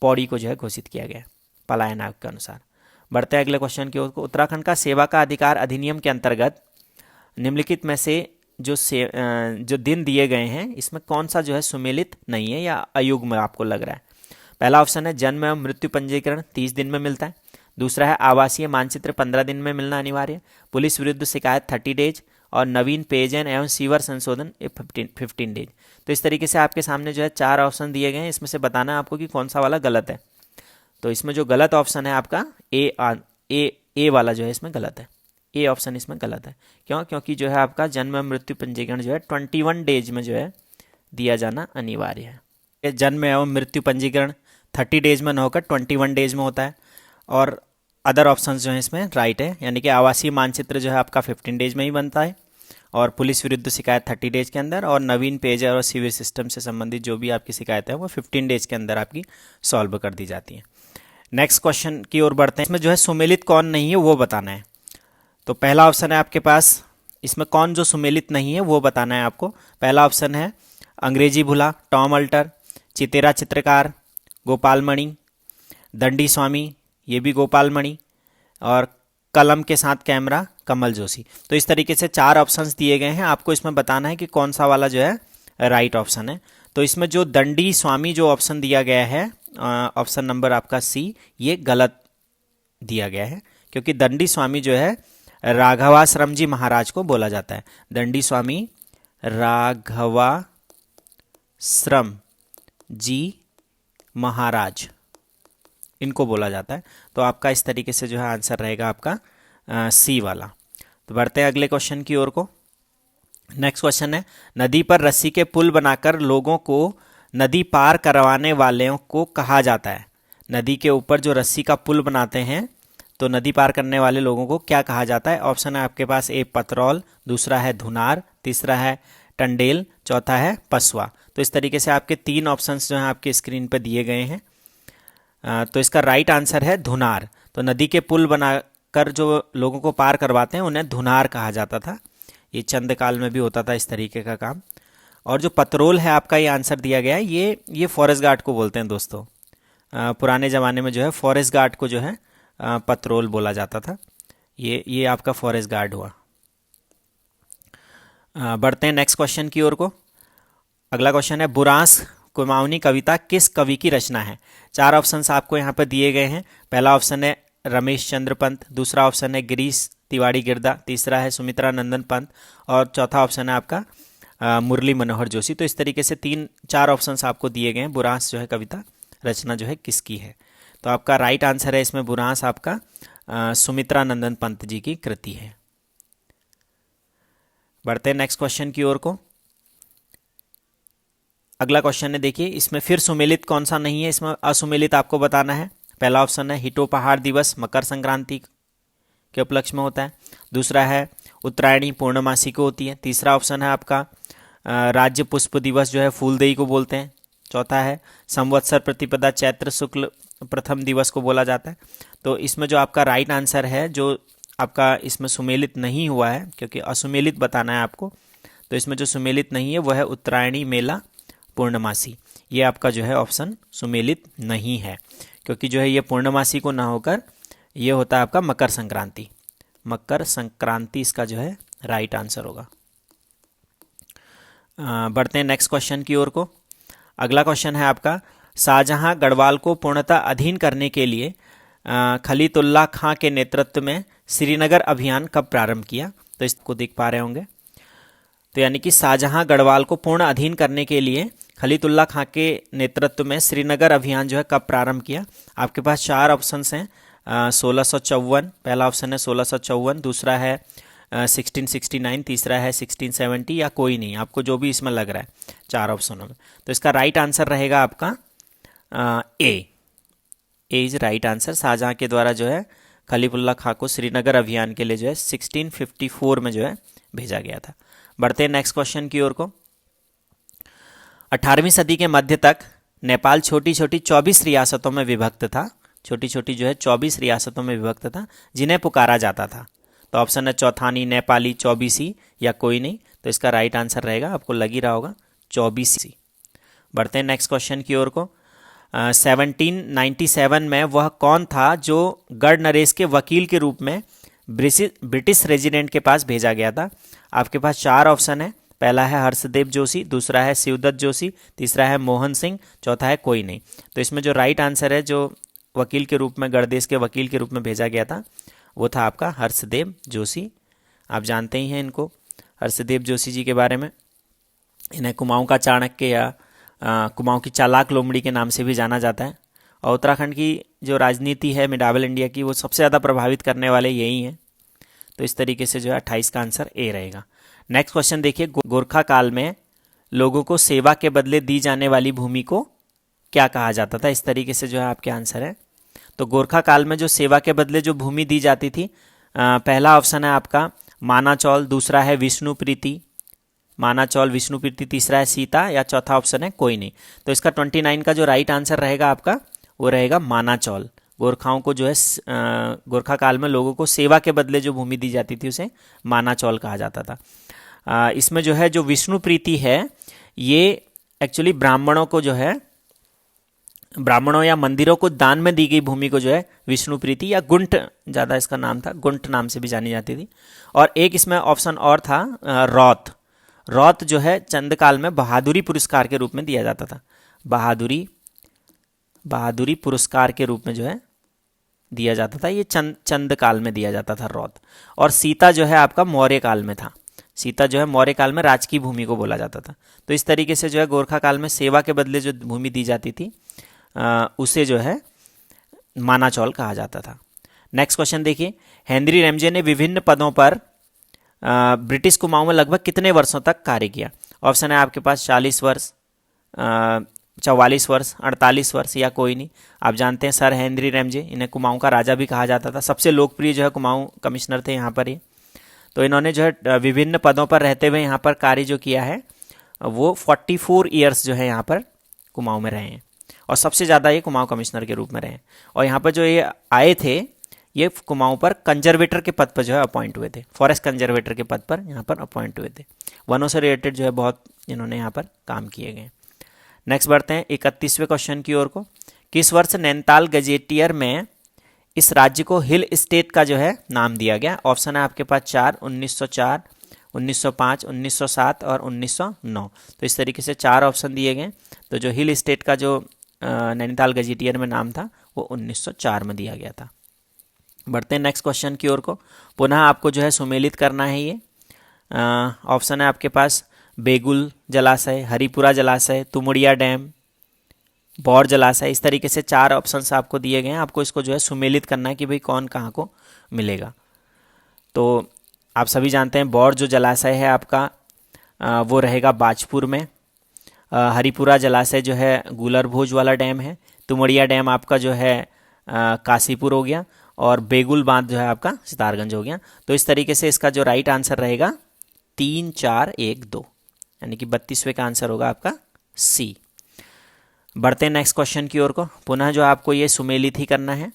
पौड़ी को जो है घोषित किया गया पलायन आयोग के अनुसार। बढ़ते हैं अगले क्वेश्चन की ओर को। उत्तराखंड का सेवा का अधिकार अधिनियम के अंतर्गत निम्नलिखित में से जो दिन दिए गए हैं इसमें कौन सा जो है सुमेलित नहीं है या अयुग्म आपको लग रहा है? पहला ऑप्शन है जन्म एवं मृत्यु पंजीकरण 30 दिन में मिलता है। दूसरा है आवासीय मानचित्र 15 दिन में मिलना अनिवार्य, पुलिस विरुद्ध शिकायत 30 डेज और नवीन पेयजल एवं सीवर संशोधन 15 डेज। तो इस तरीके से आपके सामने जो है 4 ऑप्शन दिए गए हैं। इसमें से बताना है आपको कि कौन सा वाला गलत है। तो इसमें जो गलत ऑप्शन है आपका ए वाला जो है इसमें गलत है। ए ऑप्शन इसमें गलत है। क्यों? क्योंकि जो है आपका जन्म एवं मृत्यु पंजीकरण जो है 21 डेज में जो है दिया जाना अनिवार्य है। जन्म एवं मृत्यु पंजीकरण 30 डेज में न होकर 21 डेज में होता है। और अदर ऑप्शंस जो है इसमें राइट है, यानी कि आवासीय मानचित्र जो है आपका 15 डेज में ही बनता है और पुलिस विरुद्ध शिकायत 30 डेज के अंदर और नवीन पेयजल और सीवर सिस्टम से संबंधित जो भी आपकी शिकायत है वो 15 डेज के अंदर आपकी सॉल्व कर दी जाती है। नेक्स्ट क्वेश्चन की ओर बढ़ते हैं। इसमें जो है सुमेलित कौन नहीं है वो बताना है। तो पहला ऑप्शन है आपके पास, इसमें कौन जो सुमेलित नहीं है वो बताना है आपको। पहला ऑप्शन है अंग्रेजी भुला, टॉम अल्टर, चितेरा चित्रकार, गोपाल मणि, दंडी स्वामी, ये भी गोपाल मणि, और कलम के साथ कैमरा कमल जोशी। तो इस तरीके से 4 ऑप्शंस दिए गए हैं। आपको इसमें बताना है कि कौन सा वाला जो है राइट ऑप्शन है। तो इसमें जो दंडी स्वामी जो ऑप्शन दिया गया है, ऑप्शन नंबर आपका सी, ये गलत दिया गया है क्योंकि दंडी स्वामी जो है राघवाश्रम जी महाराज को बोला जाता है। दंडी स्वामी राघवाश्रम जी महाराज, इनको बोला जाता है। तो आपका इस तरीके से जो है आंसर रहेगा आपका सी वाला। तो बढ़ते हैं अगले क्वेश्चन की ओर को। नेक्स्ट क्वेश्चन है, नदी पर रस्सी के पुल बनाकर लोगों को नदी पार करवाने वालों को कहा जाता है? नदी के ऊपर जो रस्सी का पुल बनाते हैं तो नदी पार करने वाले लोगों को क्या कहा जाता है? ऑप्शन है आपके पास ए पतरौल, दूसरा है धुनार, तीसरा है टंडेल, चौथा है पसवा। तो इस तरीके से आपके 3 ऑप्शंस जो हैं आपके स्क्रीन पर दिए गए हैं। तो इसका राइट आंसर है धुनार। तो नदी के पुल बनाकर जो लोगों को पार करवाते हैं उन्हें धुनार कहा जाता था। ये चंद काल में भी होता था इस तरीके का काम। और जो पतरोल है आपका, ये आंसर दिया गया है, ये फॉरेस्ट गार्ड को बोलते हैं दोस्तों। पुराने ज़माने में जो है फॉरेस्ट गार्ड को जो है पतरोल बोला जाता था। ये आपका फॉरेस्ट गार्ड हुआ। बढ़ते हैं नेक्स्ट क्वेश्चन की ओर को। अगला क्वेश्चन है, बुरांस कुमाऊनी कविता किस कवि की रचना है? 4 ऑप्शंस आपको यहाँ पर दिए गए हैं। पहला ऑप्शन है रमेश चंद्र पंत, दूसरा ऑप्शन है गिरीश तिवारी गिरदा, तीसरा है सुमित्रा नंदन पंत और चौथा ऑप्शन है आपका मुरली मनोहर जोशी। तो इस तरीके से 4 ऑप्शंस आपको दिए गए हैं। बुरांस जो है कविता रचना जो है किसकी है? तो आपका राइट आंसर है इसमें बुरांस आपका सुमित्रा नंदन पंत जी की कृति है। बढ़ते हैं नेक्स्ट क्वेश्चन की ओर को। अगला क्वेश्चन है, देखिए इसमें फिर सुमेलित कौन सा नहीं है, इसमें असुमेलित आपको बताना है। पहला ऑप्शन है हिटो पहाड़ दिवस मकर संक्रांति के उपलक्ष्य में होता है। दूसरा है उत्तरायणी पूर्णमासी को होती है। तीसरा ऑप्शन है आपका राज्य पुष्प दिवस जो है फूलदेई को बोलते हैं। चौथा है संवत्सर प्रतिपदा चैत्र शुक्ल प्रथम दिवस को बोला जाता है। तो इसमें जो आपका राइट आंसर है, जो आपका इसमें सुमेलित नहीं हुआ है, क्योंकि असुमेलित बताना है आपको, तो इसमें जो सुमेलित नहीं है वह है उत्तरायणी मेला पूर्णमासी। ये आपका जो है ऑप्शन सुमेलित नहीं है, क्योंकि जो है ये पूर्णमासी को ना होकर ये होता है आपका मकर संक्रांति। मकर संक्रांति इसका जो है राइट आंसर होगा। बढ़ते हैं नेक्स्ट क्वेश्चन की ओर को। अगला क्वेश्चन है आपका, शाहजहां गढ़वाल को पूर्णतः अधीन करने के लिए खलीतुल्लाह खां के नेतृत्व में श्रीनगर अभियान कब प्रारंभ किया? तो इसको देख पा रहे होंगे। तो यानी कि शाहजहां गढ़वाल को पूर्ण अधीन करने के लिए खलीतुल्लाह खां के नेतृत्व में श्रीनगर अभियान जो है कब प्रारंभ किया? आपके पास 4 ऑप्शंस हैं। 1654, पहला ऑप्शन है 1654, दूसरा है 1669, तीसरा है 1670 या कोई नहीं, आपको जो भी इसमें लग रहा है 4 ऑप्शनों में। तो इसका राइट आंसर रहेगा आपका ए इज राइट आंसर। शाहजहां के द्वारा जो है खलीफुल्लाह खां को श्रीनगर अभियान के लिए जो है 1654 में जो है भेजा गया था। बढ़ते हैं नेक्स्ट क्वेश्चन की ओर को। 18वीं सदी के मध्य तक नेपाल छोटी छोटी 24 रियासतों में विभक्त था। छोटी छोटी जो है 24 रियासतों में विभक्त था, जिन्हें पुकारा जाता था। तो ऑप्शन है चौथानी, नेपाली, चौबीसी या कोई नहीं। तो इसका राइट आंसर रहेगा, आपको लग ही रहा होगा, चौबीसी। बढ़ते हैं नेक्स्ट क्वेश्चन की ओर को। 1797 में वह कौन था जो गढ़ नरेश के वकील के रूप में ब्रिटिश रेजिडेंट के पास भेजा गया था? आपके पास 4 ऑप्शन है। पहला है हर्षदेव जोशी, दूसरा है शिवदत्त जोशी, तीसरा है मोहन सिंह, चौथा है कोई नहीं। तो इसमें जो राइट आंसर है, जो वकील के रूप में गढ़देश के वकील के रूप में भेजा गया था, वो था आपका हर्षदेव जोशी। आप जानते ही हैं इनको, हर्षदेव जोशी जी के बारे में। इन्हें कुमाऊं का चाणक्य या कुमाऊं की चालाक लोमड़ी के नाम से भी जाना जाता है। और उत्तराखंड की जो राजनीति है मिडाबल इंडिया की, वो सबसे ज़्यादा प्रभावित करने वाले यही हैं। तो इस तरीके से जो है 28 का आंसर ए रहेगा। नेक्स्ट क्वेश्चन देखिए, गोरखा काल में लोगों को सेवा के बदले दी जाने वाली भूमि को क्या कहा जाता था? इस तरीके से जो है आपके आंसर है। तो गोरखा काल में जो सेवा के बदले जो भूमि दी जाती थी, पहला ऑप्शन है आपका मानाचौल, दूसरा है विष्णु प्रीति, मानाचौल विष्णु प्रीति, तीसरा है सीता या चौथा ऑप्शन है कोई नहीं। तो इसका 29 का जो राइट आंसर रहेगा आपका, वो रहेगा मानाचौल। गोरखाओं को जो है गोरखा काल में लोगों को सेवा के बदले जो भूमि दी जाती थी उसे मानाचौल कहा जाता था। इसमें जो है जो विष्णु प्रीति है, ये एक्चुअली ब्राह्मणों को जो है, ब्राह्मणों या मंदिरों को दान में दी गई भूमि को जो है विष्णु प्रीति या गुंट, ज़्यादा इसका नाम था, गुंट नाम से भी जानी जाती थी। और एक इसमें ऑप्शन और था रौत। रौत जो है चंद काल में बहादुरी पुरस्कार के रूप में दिया जाता था। बहादुरी पुरस्कार के रूप में जो है दिया जाता था। ये चंद काल में दिया जाता था रौत। और सीता जो है आपका मौर्य काल में था। सीता जो है मौर्य काल में राजकीय भूमि को बोला जाता था। तो इस तरीके से जो है गोरखा काल में सेवा के बदले जो भूमि दी जाती थी उसे जो है मानाचौल कहा जाता था। नेक्स्ट क्वेश्चन देखिए, हेनरी रैमजे ने विभिन्न पदों पर ब्रिटिश कुमाऊं में लगभग कितने वर्षों तक कार्य किया? ऑप्शन है आपके पास 40 वर्ष, 44 वर्ष, 48 वर्ष या कोई नहीं। आप जानते हैं सर हेनरी रैमजे, इन्हें कुमाऊं का राजा भी कहा जाता था। सबसे लोकप्रिय जो है कुमाऊं कमिश्नर थे यहाँ पर ये। तो इन्होंने जो है विभिन्न पदों पर रहते हुए यहाँ पर कार्य जो किया है वो 44 ईयर्स जो है यहाँ पर कुमाऊं में रहे हैं। और सबसे ज़्यादा ये कुमाऊं कमिश्नर के रूप में रहे। और यहाँ पर जो ये आए थे, ये कुमाऊं पर कंजर्वेटर के पद पर जो है अपॉइंट हुए थे, फॉरेस्ट कंजर्वेटर के पद पर यहाँ पर अपॉइंट हुए थे। वनों से रिलेटेड जो है बहुत इन्होंने यहाँ पर काम किए गए। नेक्स्ट बढ़ते हैं 31वें क्वेश्चन की ओर को। किस वर्ष नैनीताल गजेटियर में इस राज्य को हिल स्टेट का जो है नाम दिया गया? ऑप्शन है आपके पास 4, 1904, 1905, 1907 और 1909। तो इस तरीके से 4 ऑप्शन दिए गए। तो जो हिल स्टेट का जो नैनीताल गजेटियर में नाम था वो 1904 में दिया गया था। बढ़ते हैं नेक्स्ट क्वेश्चन की ओर को। पुनः आपको जो है सुमेलित करना है ये। ऑप्शन है आपके पास बेगुल जलाशय, हरिपुरा जलाशय, तुमुड़िया डैम, बौर जलाशय। इस तरीके से 4 ऑप्शंस आपको दिए गए हैं। आपको इसको जो है सुमेलित करना है कि भाई कौन कहाँ को मिलेगा। तो आप सभी जानते हैं बौर जो जलाशय है आपका वो रहेगा बाजपुर में। हरिपुरा जलाशय जो है गुलरभोज वाला डैम है। तुमुड़िया डैम आपका जो है काशीपुर हो गया। और बेगुल बांध जो है आपका सितारगंज हो गया। तो इस तरीके से इसका जो राइट आंसर रहेगा 3, 4, 1, 2, यानी कि 32वें का आंसर होगा आपका सी। बढ़ते हैं नेक्स्ट क्वेश्चन की ओर को। पुनः जो आपको ये सुमेलित ही करना है।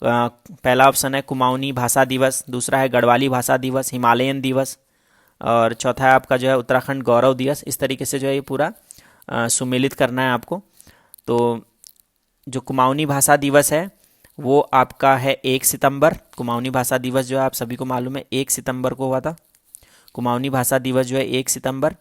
पहला ऑप्शन है कुमाऊनी भाषा दिवस, दूसरा है गढ़वाली भाषा दिवस, हिमालयन दिवस, और चौथा है आपका जो है उत्तराखंड गौरव दिवस। इस तरीके से जो है ये पूरा सुमेलित करना है आपको। तो जो कुमाऊनी भाषा दिवस है वो आपका है 1 सितंबर। कुमाऊनी भाषा दिवस जो है आप सभी को मालूम है 1 सितंबर को हुआ था। कुमाऊनी भाषा दिवस जो है 1 सितंबर।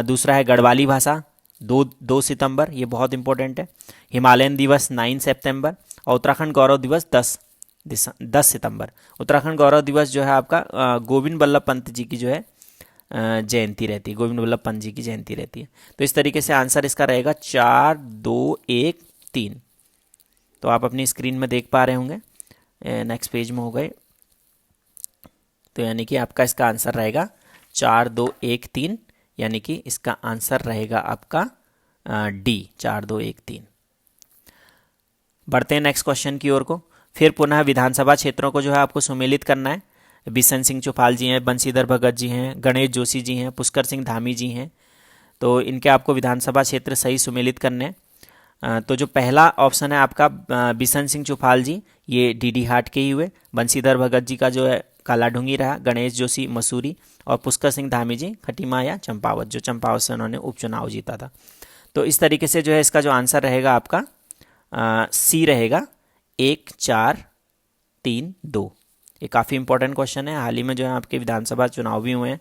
दूसरा है गढ़वाली भाषा 2 सितंबर, ये बहुत इंपॉर्टेंट है। हिमालयन दिवस 9 सितंबर और उत्तराखंड गौरव दिवस 10 सितंबर। उत्तराखंड गौरव दिवस जो है आपका गोविंद बल्लभ पंत जी की जो है जयंती रहती है, गोविंद बल्लभ पंत जी की जयंती रहती है। तो इस तरीके से आंसर इसका रहेगा 4, 2, 1, 3। तो आप अपनी स्क्रीन में देख पा रहे होंगे, नेक्स्ट पेज में हो गए। तो यानी कि आपका इसका आंसर रहेगा 4, 2, 1, 3, यानी कि इसका आंसर रहेगा आपका डी, 4, 2, 1, 3। बढ़ते हैं नेक्स्ट क्वेश्चन की ओर को। फिर पुनः विधानसभा क्षेत्रों को जो है आपको सुमेलित करना है। बिशन सिंह चौपाल जी हैं, बंशीधर भगत जी हैं, गणेश जोशी जी हैं, पुष्कर सिंह धामी जी हैं। तो इनके आपको विधानसभा क्षेत्र सही सुमेलित करने हैं। तो जो पहला ऑप्शन है आपका बिशन सिंह चौपाल जी, ये डीडी हाट के ही हुए। बंशीधर भगत जी का जो है कालाढूंगी रहा। गणेश जोशी मसूरी और पुष्कर सिंह धामी जी खटीमा या चंपावत, जो चंपावत से उन्होंने उपचुनाव जीता था। तो इस तरीके से जो है इसका जो आंसर रहेगा आपका सी रहेगा 1, 4, 3, 2। ये काफ़ी इंपॉर्टेंट क्वेश्चन है। हाल ही में जो है आपके विधानसभा चुनाव भी हुए हैं।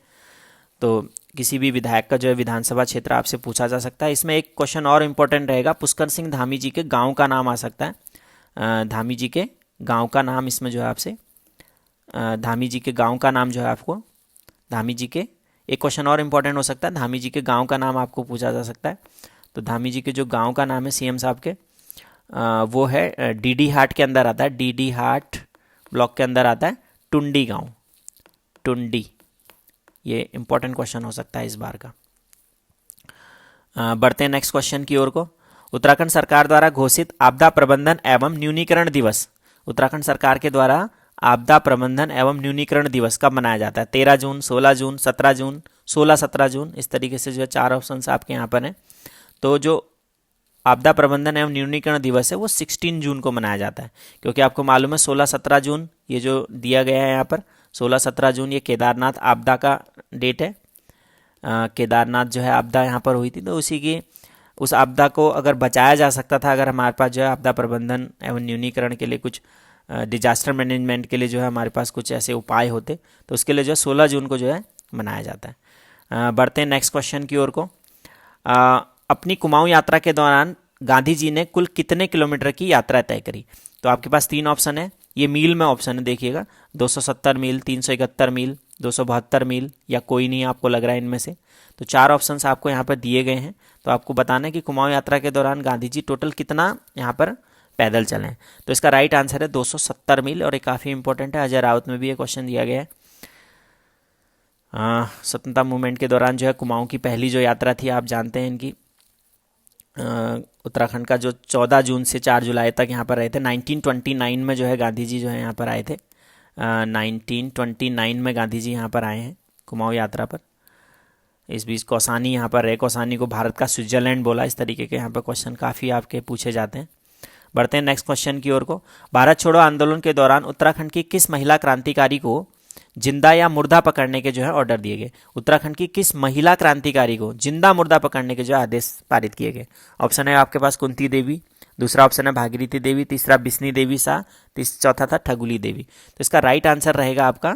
तो किसी भी विधायक का जो है विधानसभा क्षेत्र आपसे पूछा जा सकता है। इसमें एक क्वेश्चन और इम्पोर्टेंट रहेगा, पुष्कर सिंह धामी जी के गांव का नाम आ सकता है। धामी जी के गांव का नाम इसमें जो है आपसे धामी जी के गांव का नाम जो है आपको धामी जी के, एक क्वेश्चन और इम्पोर्टेंट हो सकता है, धामी जी के गांव का नाम आपको पूछा जा सकता है। तो धामी जी के जो गांव का नाम है सीएम साहब के वो है डीडी हाट के अंदर आता है, डीडी हाट ब्लॉक के अंदर आता है टुंडी गाँव, टुंडी। ये इंपॉर्टेंट क्वेश्चन हो सकता है इस बार का। बढ़ते हैं नेक्स्ट क्वेश्चन की ओर को। उत्तराखंड सरकार द्वारा घोषित आपदा प्रबंधन एवं न्यूनीकरण दिवस, उत्तराखंड सरकार के द्वारा आपदा प्रबंधन एवं न्यूनीकरण दिवस कब मनाया जाता है? 13 जून, 16 जून, 17 जून, 16-17 जून। इस तरीके से जो है 4 ऑप्शन आपके यहाँ पर हैं। तो जो आपदा प्रबंधन एवं न्यूनीकरण दिवस है वो 16 जून को मनाया जाता है, क्योंकि आपको मालूम है 16-17 जून ये जो दिया गया है यहाँ पर 16-17 जून ये केदारनाथ आपदा का डेट है। केदारनाथ जो है आपदा यहाँ पर हुई थी, तो उसी की उस आपदा को अगर बचाया जा सकता था, अगर हमारे पास जो है आपदा प्रबंधन एवं न्यूनीकरण के लिए कुछ डिजास्टर मैनेजमेंट के लिए जो है हमारे पास कुछ ऐसे उपाय होते, तो उसके लिए जो है 16 जून को जो है मनाया जाता है। बढ़ते हैं नेक्स्ट क्वेश्चन की ओर को। अपनी कुमाऊं यात्रा के दौरान गांधी जी ने कुल कितने किलोमीटर की यात्रा तय करी? तो आपके पास 3 ऑप्शन है, ये मील में ऑप्शन है, देखिएगा 270 मील, 371 मील, 272 मील, या कोई नहीं आपको लग रहा है इनमें से। तो 4 ऑप्शंस आपको यहाँ पर दिए गए हैं। तो आपको बताना है कि कुमाऊं यात्रा के दौरान गांधी जी टोटल कितना यहाँ पर पैदल चले हैं। तो इसका राइट आंसर है 270 मील, और ये काफ़ी इंपॉर्टेंट है। अजय रावत में भी ये क्वेश्चन दिया गया है। स्वतंत्रता मूवमेंट के दौरान जो है कुमाऊं की पहली जो यात्रा थी, आप जानते हैं इनकी, उत्तराखंड का जो 14 जून से 4 जुलाई तक यहाँ पर रहे थे। 1929 में जो है गांधी जी जो है यहाँ पर आए थे। 1929 में गांधी जी यहाँ पर आए हैं कुमाऊं यात्रा पर। इस बीच कौसानी यहाँ पर है, कौसानी को भारत का स्विट्जरलैंड बोला। इस तरीके के यहाँ पर क्वेश्चन काफ़ी आपके पूछे जाते हैं। बढ़ते हैं नेक्स्ट क्वेश्चन की ओर को। भारत छोड़ो आंदोलन के दौरान उत्तराखंड की किस महिला क्रांतिकारी को जिंदा या मुर्दा पकड़ने के जो है ऑर्डर दिए गए? उत्तराखंड की किस महिला क्रांतिकारी को जिंदा मुर्दा पकड़ने के जो आदेश पारित किए गए? ऑप्शन है आपके पास कुंती देवी, दूसरा ऑप्शन है भागीरथी देवी, तीसरा बिस्नी देवी शाह, चौथा था ठगुली देवी। तो इसका राइट आंसर रहेगा आपका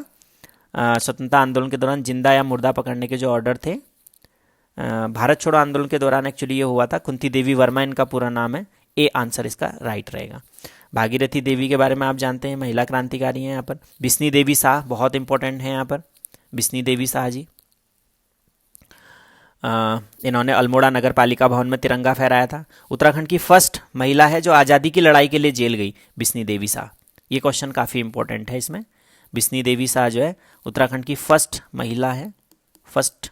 स्वतंत्रता आंदोलन के दौरान जिंदा या मुर्दा पकड़ने के जो ऑर्डर थे भारत छोड़ो आंदोलन के दौरान एक्चुअली ये हुआ था। कुंती देवी वर्मा इनका पूरा नाम है। ए आंसर इसका राइट रहेगा। भागीरथी देवी के बारे में आप जानते हैं, महिला क्रांतिकारी हैं यहाँ पर। बिस्नी देवी शाह बहुत इंपॉर्टेंट है यहाँ पर, बिस्नी देवी शाह जी। इन्होंने अल्मोड़ा नगर पालिका भवन में तिरंगा फहराया था। उत्तराखंड की फर्स्ट महिला है जो आज़ादी की लड़ाई के लिए जेल गई, बिस्नी देवी शाह। ये क्वेश्चन काफ़ी इंपॉर्टेंट है इसमें। बिस्नी देवी शाह जो है उत्तराखंड की फर्स्ट महिला है, फर्स्ट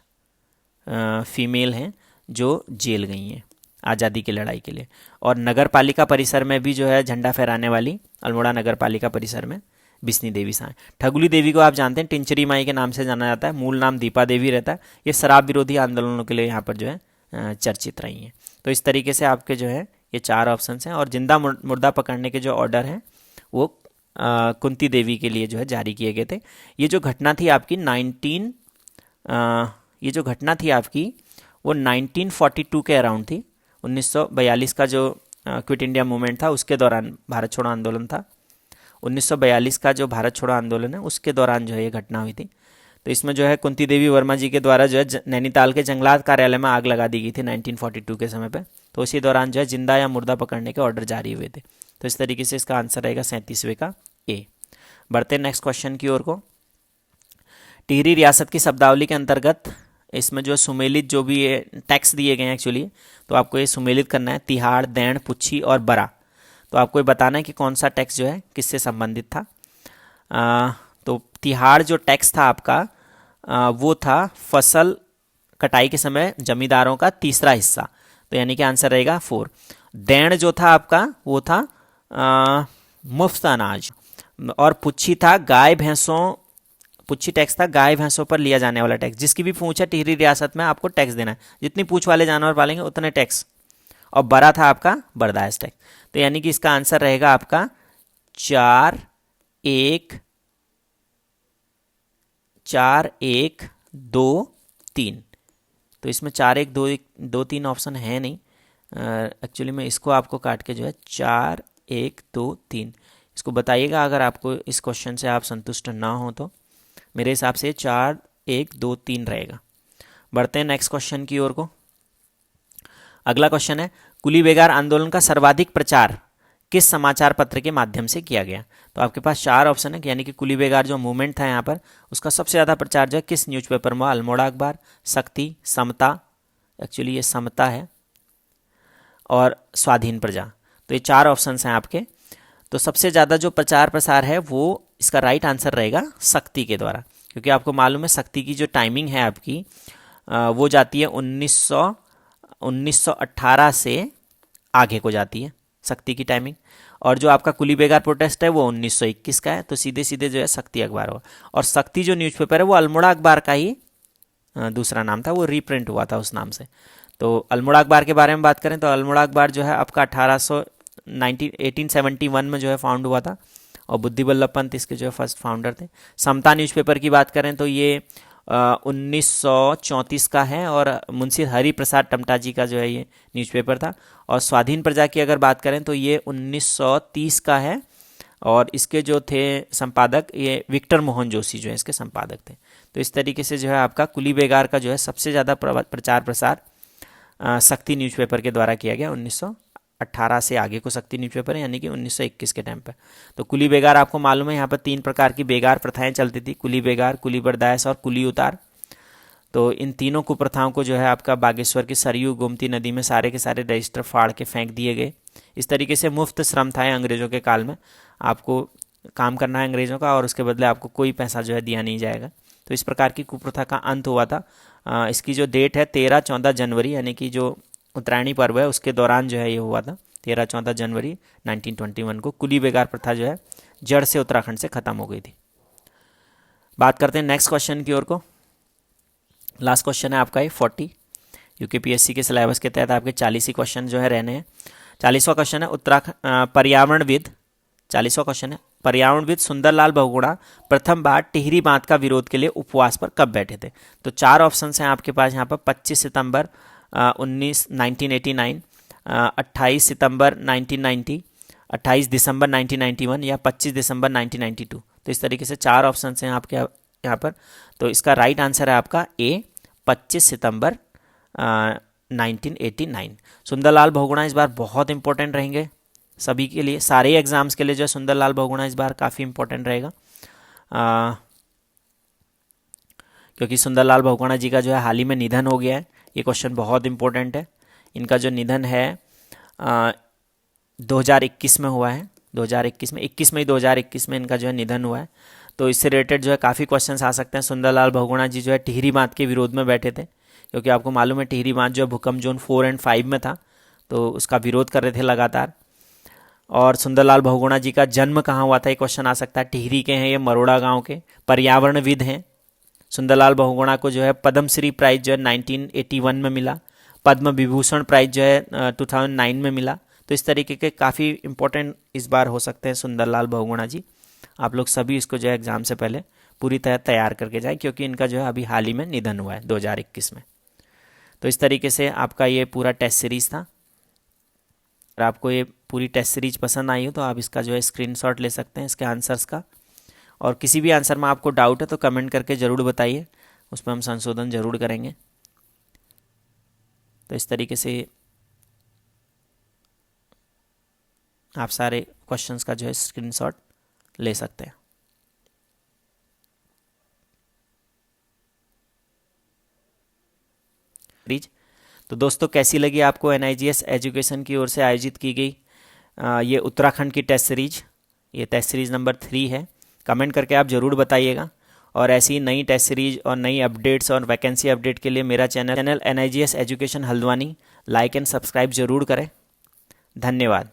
फीमेल हैं जो जेल गई हैं आज़ादी की लड़ाई के लिए। और नगर पालिका परिसर में भी जो है झंडा फहराने वाली अल्मोड़ा नगर पालिका परिसर में बिस्नी देवी शाह। ठगुली देवी को आप जानते हैं टिंचरी माई के नाम से जाना जाता है, मूल नाम दीपा देवी रहता है। ये शराब विरोधी आंदोलनों के लिए यहाँ पर जो है चर्चित रही हैं। तो इस तरीके से आपके जो है ये 4 ऑप्शन हैं। और जिंदा मुर्दा पकड़ने के जो ऑर्डर हैं वो कुंती देवी के लिए जो है जारी किए गए थे। ये जो घटना थी आपकी ये जो घटना थी आपकी वो 1942 के अराउंड थी। 1942 का जो क्विट इंडिया मूवमेंट था उसके दौरान भारत छोड़ो आंदोलन था। 1942 का जो भारत छोड़ो आंदोलन है उसके दौरान जो है ये घटना हुई थी। तो इसमें जो है कुंती देवी वर्मा जी के द्वारा जो है नैनीताल के जंगलात कार्यालय में आग लगा दी गई थी 1942 के समय पे। तो उसी दौरान जो है जिंदा या मुर्दा पकड़ने के ऑर्डर जारी हुए थे। तो इस तरीके से इसका आंसर रहेगा 37वें का ए। बढ़ते नेक्स्ट क्वेश्चन की ओर को। टिहरी रियासत की शब्दावली के अंतर्गत इसमें जो सुमेलित जो भी टैक्स दिए गए हैं एक्चुअली, तो आपको ये सुमेलित करना है। तिहाड़, दैण, पुच्छी और बरा। तो आपको ये बताना है कि कौन सा टैक्स जो है किससे संबंधित था। तो तिहाड़ जो टैक्स था आपका वो था फसल कटाई के समय जमींदारों का तीसरा हिस्सा, तो यानी कि आंसर रहेगा 4। दैण जो था आपका वो था मुफ्त अनाज। और पुच्छी था गाय भैंसों, पुच्छी टैक्स था गाय भैंसों पर लिया जाने वाला टैक्स। जिसकी भी पूंछ है टिहरी रियासत में आपको टैक्स देना है, जितनी पूंछ वाले जानवर पालेंगे उतने टैक्स। और बरा था आपका बरदाश्त टैक्स। तो यानी कि इसका आंसर रहेगा आपका 4, 1, 2, 3। तो इसमें 4, 1, 2, 3 ऑप्शन है नहीं एक्चुअली। मैं इसको आपको काट के जो है 4, 1, 2, 3 इसको बताइएगा अगर आपको इस क्वेश्चन से आप संतुष्ट ना हो तो। मेरे हिसाब से 4, 1, 2, 3 रहेगा। बढ़ते हैं नेक्स्ट क्वेश्चन की ओर को। अगला क्वेश्चन है कुली बेगार आंदोलन का सर्वाधिक प्रचार किस समाचार पत्र के माध्यम से किया गया? तो आपके पास 4 ऑप्शन है, यानी कि कुली बेगार जो मूवमेंट था यहाँ पर उसका सबसे ज़्यादा प्रचार जो है किस न्यूज़पेपर में? अल्मोड़ा अखबार, शक्ति, समता, एक्चुअली ये समता है, और स्वाधीन प्रजा। तो ये 4 ऑप्शन हैं आपके। तो सबसे ज़्यादा जो प्रचार प्रसार है वो इसका राइट आंसर रहेगा शक्ति के द्वारा, क्योंकि आपको मालूम है शक्ति की जो टाइमिंग है आपकी वो जाती है 1918 से आगे को जाती है शक्ति की टाइमिंग। और जो आपका कुली बेगार प्रोटेस्ट है वो 1921 का है। तो सीधे सीधे जो है शक्ति अखबार होगा। और शक्ति जो न्यूज़पेपर है वो अल्मोड़ा अखबार का ही दूसरा नाम था, वो रीप्रिंट हुआ था उस नाम से। तो अल्मोड़ा अखबार के बारे में बात करें तो अल्मोड़ा अखबार जो है आपका 1871 में जो है फाउंड हुआ था, और बुद्धि वल्लभ पंत इसके जो है फर्स्ट फाउंडर थे। समता न्यूज़पेपर की बात करें तो ये 1934 का है, और मुंशी हरि प्रसाद टमटा जी का जो है ये न्यूज़पेपर था। और स्वाधीन प्रजा की अगर बात करें तो ये 1930 का है, और इसके जो थे संपादक ये विक्टर मोहन जोशी जो है इसके संपादक थे। तो इस तरीके से जो है आपका कुली बेगार का जो है सबसे ज़्यादा प्रचार प्रसार शक्ति न्यूज़पेपर के द्वारा किया गया। 1918 से आगे को शक्ति न्यूज़पेपर है, यानी कि 1921 के टाइम पर। तो कुली बेगार आपको मालूम है यहाँ पर 3 प्रकार की बेगार प्रथाएं चलती थी, कुली बेगार, कुली बर्दाश्त और कुली उतार। तो इन तीनों कुप्रथाओं को जो है आपका बागेश्वर की सरयू गोमती नदी में सारे के सारे रजिस्टर फाड़ के फेंक दिए गए। इस तरीके से मुफ्त श्रम था अंग्रेज़ों के काल में, आपको काम करना है अंग्रेज़ों का और उसके बदले आपको कोई पैसा जो है दिया नहीं जाएगा। तो इस प्रकार की कुप्रथा का अंत हुआ था। इसकी जो डेट है 13-14 जनवरी, यानी कि जो उत्तरायणी पर्व है उसके दौरान जो है ये हुआ था। 13-14 जनवरी 1921 को कुली बेगार प्रथा जो है जड़ से उत्तराखंड से ख़त्म हो गई थी। बात करते हैं नेक्स्ट क्वेश्चन की ओर को। लास्ट क्वेश्चन है आपका ये 40। यूकेपीएससी के सिलेबस के तहत आपके 40 ही क्वेश्चन जो है रहने हैं। 40वां क्वेश्चन है उत्तराखंड पर्यावरणविद 40वां क्वेश्चन है पर्यावरणविद सुंदरलाल बहुगुणा प्रथम बार टिहरी बांध का विरोध के लिए उपवास पर कब बैठे थे? तो 4 ऑप्शन हैं आपके पास यहाँ पर। 25 सितंबर 1989, 28 सितंबर 1990, 28 दिसंबर 1991 या 25 दिसंबर 1992। तो इस तरीके से 4 ऑप्शन हैं आपके यहाँ पर। तो इसका राइट आंसर है आपका ए 25 सितंबर 1989। सुंदरलाल बहुगुणा इस बार बहुत इंपॉर्टेंट रहेंगे सभी के लिए, सारे एग्जाम्स के लिए जो है सुंदरलाल बहुगुणा इस बार काफ़ी इंपॉर्टेंट रहेगा, क्योंकि सुंदरलाल बहुगुणा जी का जो है हाल ही में निधन हो गया है। ये क्वेश्चन बहुत इंपॉर्टेंट है। इनका जो निधन है 2021 में हुआ है। 2021 में 21 मई 2021 में इनका जो है निधन हुआ है। तो इससे रिलेटेड जो है काफ़ी क्वेश्चंस आ सकते हैं। सुंदरलाल बहुगुणा जी जो है टिहरी बांध के विरोध में बैठे थे, क्योंकि आपको मालूम है टिहरी बांध जो है भूकंप जोन 4 और 5 में था, तो उसका विरोध कर रहे थे लगातार। और सुंदरलाल बहुगुणा जी का जन्म कहाँ हुआ था, ये क्वेश्चन आ सकता है। टिहरी के हैं ये, मरोड़ा गांव के, पर्यावरणविद हैं। सुंदरलाल बहुगुणा को जो है पद्मश्री प्राइज जो है 1981 में मिला, पद्म विभूषण प्राइज जो है 2009 में मिला। तो इस तरीके के काफ़ी इंपॉर्टेंट इस बार हो सकते हैं सुंदरलाल बहुगुणा जी। आप लोग सभी इसको जो है एग्ज़ाम से पहले पूरी तरह तैयार करके जाएं, क्योंकि इनका जो है अभी हाल ही में निधन हुआ है 2021 में। तो इस तरीके से आपका ये पूरा टेस्ट सीरीज़ था। अगर आपको ये पूरी टेस्ट सीरीज पसंद आई हो तो आप इसका जो है स्क्रीनशॉट ले सकते हैं इसके आंसर्स का। और किसी भी आंसर में आपको डाउट है तो कमेंट करके ज़रूर बताइए, उसमें हम संशोधन ज़रूर करेंगे। तो इस तरीके से आप सारे क्वेश्चंस का जो है स्क्रीनशॉट ले सकते हैं। तो दोस्तों, कैसी लगी आपको NIGS एजुकेशन की ओर से आयोजित की गई ये उत्तराखंड की टेस्ट सीरीज? ये टेस्ट सीरीज नंबर 3 है। कमेंट करके आप ज़रूर बताइएगा। और ऐसी नई टेस्ट सीरीज और नई अपडेट्स और वैकेंसी अपडेट के लिए मेरा channel NIGS education Haldwani like and subscribe ज़रूर करें। धन्यवाद।